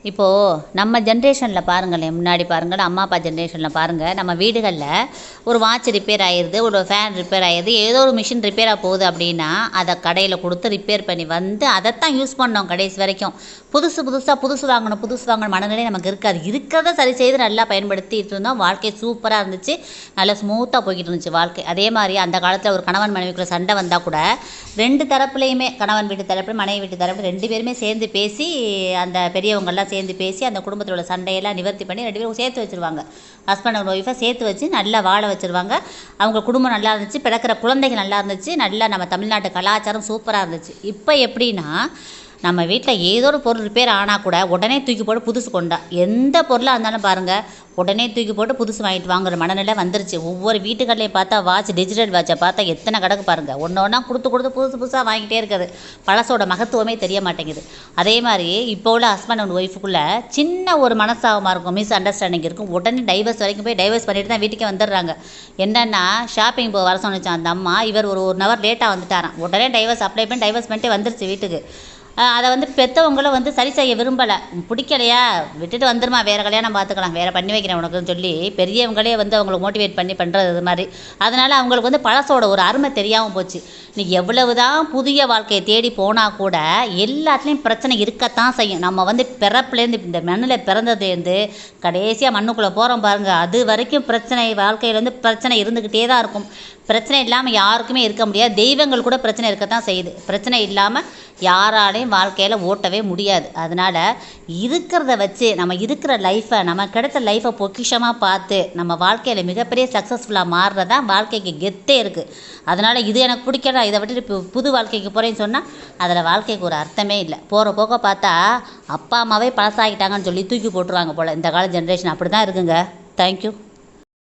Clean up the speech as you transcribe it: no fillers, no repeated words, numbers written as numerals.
இப்போது நம்ம ஜென்ரேஷனில் பாருங்களேன், முன்னாடி பாருங்கள், அம்மா அப்பா ஜென்ரேஷனில் பாருங்கள், நம்ம வீடுகளில் ஒரு வாட்ச் ரிப்பேர் ஆயிடுது, ஒரு ஃபேன் ரிப்பேர் ஆயிடுது, ஏதோ ஒரு மிஷின் ரிப்பேராக போகுது அப்படின்னா அதை கடையில் கொடுத்து ரிப்பேர் பண்ணி வந்து அதைத்தான் யூஸ் பண்ணோம் கடைசி வரைக்கும். புதுசு வாங்கணும் மனநிலை நமக்கு இருக்காது. இருக்கிறத சரி செய்து நல்லா பயன்படுத்திட்டு இருந்தோம். வாழ்க்கை சூப்பராக இருந்துச்சு, நல்லா ஸ்மூத்தாக போய்கிட்டு இருந்துச்சு வாழ்க்கை. அதே மாதிரி அந்த காலத்தில் ஒரு கணவன் மனைவிக்குள்ள சண்டை வந்தால் கூட ரெண்டு தரப்புலையுமே, கணவன் வீட்டு தரப்பு மனைவி வீட்டு தரப்பு ரெண்டு பேருமே சேர்ந்து பேசி, அந்த பெரியவங்கள்லாம் சேர்ந்து பேசி அந்த குடும்பத்தில் உள்ள சண்டையெல்லாம் நிவர்த்தி பண்ணி ரெண்டு பேரும் சேர்த்து வச்சுருவாங்க. ஹஸ்பண்ட் அண்ட் ஒய்ஃபை சேர்த்து வச்சு நல்லா வாழ வச்சுருவாங்க. அவங்க குடும்பம் நல்லா இருந்துச்சு, பிறக்கிற குழந்தைகள் நல்லா இருந்துச்சு, நல்லா நம்ம தமிழ்நாட்டு கலாச்சாரம் சூப்பராக இருந்துச்சு. இப்போ எப்படின்னா, நம்ம வீட்டில் ஏதோ ஒரு பொருள் ரிப்பேர் ஆனால் கூட உடனே தூக்கி போட்டு புதுசு கொண்டா, எந்த பொருளாக இருந்தாலும் பாருங்கள், உடனே தூக்கி போட்டு புதுசு வாங்கிட்டு வாங்குற மனநிலை வந்துருச்சு. ஒவ்வொரு வீட்டுக்கள்லையும் பார்த்தா வாட்ச், டிஜிட்டல் வாட்சை பார்த்தா எத்தனை கிடக்கு பாருங்கள். ஒன்றா கொடுத்து புதுசாக வாங்கிட்டே இருக்குது. பழசோட மகத்துவமே தெரிய மாட்டேங்குது. அதே மாதிரி இப்போ உள்ள ஹஸ்பண்ட் அண்ட் ஒய்ஃபுக்குள்ளே சின்ன ஒரு மனசாகமாக இருக்கும், மிஸ் அண்டர்ஸ்டாண்டிங் இருக்கும். உடனே டைவர்ஸ் வரைக்கும் போய் டைவர்ஸ் பண்ணிட்டு தான் வீட்டுக்கே வந்துடுறாங்க. என்னென்னா, ஷாப்பிங் வர சொன்னிச்சான் அந்த அம்மா, இவர் ஒரு ஹவர் லேட்டாக வந்துட்டாரான். உடனே டைவர்ஸ் அப்ளை பண்ணி டைவர்ஸ் பண்ணிட்டு வந்துருச்சு வீட்டுக்கு. அதை பெற்றவங்களும் சரி செய்ய விரும்பலை. பிடிக்கலையா விட்டுட்டு வந்துருமா, வேறு கல்யாணம் பார்த்துக்கலாம், வேறு பண்ணி வைக்கிறேன் உனக்குன்னு சொல்லி பெரியவங்களே அவங்களை மோட்டிவேட் பண்ணி பண்ணுறது இது மாதிரி. அதனால் அவங்களுக்கு பழசோட ஒரு அருமை தெரியாமல் போச்சு. இன்றைக்கி எவ்வளவு தான் புதிய வாழ்க்கையை தேடி போனால் கூட எல்லாத்துலேயும் பிரச்சனை இருக்கத்தான் செய்யும். நம்ம பிறப்புலேருந்து, இந்த மண்ணில் பிறந்ததுலேருந்து கடைசியாக மண்ணுக்குள்ளே போகிறோம் பாருங்கள், அது வரைக்கும் பிரச்சனை, வாழ்க்கையில் பிரச்சனை இருந்துக்கிட்டே தான் இருக்கும். பிரச்சனை இல்லாமல் யாருக்குமே இருக்க முடியாது. தெய்வங்கள் கூட பிரச்சனை இருக்கத்தான் செய்யுது. பிரச்சனை இல்லாமல் யாராலையும் வாழ்க்கையில் ஓட்டவே முடியாது. அதனால் இருக்கிறத வச்சு நம்ம இருக்கிற லைஃப்பை, நம்ம கிடைத்த லைஃப்பை பொக்கிஷமாக பார்த்து நம்ம வாழ்க்கையில் மிகப்பெரிய சக்ஸஸ்ஃபுல்லாக மாறுறதான் வாழ்க்கைக்கு கெத்தே இருக்குது. அதனால் இது எனக்கு பிடிக்கல, இதை விட்டுட்டு இப்போ புது வாழ்க்கைக்கு போகிறேன்னு சொன்னால் அதில் வாழ்க்கைக்கு ஒரு அர்த்தமே இல்லை. போகிற போக்க பார்த்தா அப்பா அம்மாவே பழசாகிட்டாங்கன்னு சொல்லி தூக்கி போட்டுருவாங்க போல். இந்த கால ஜென்ரேஷன் அப்படி தான் இருக்குங்க. தேங்க்யூ.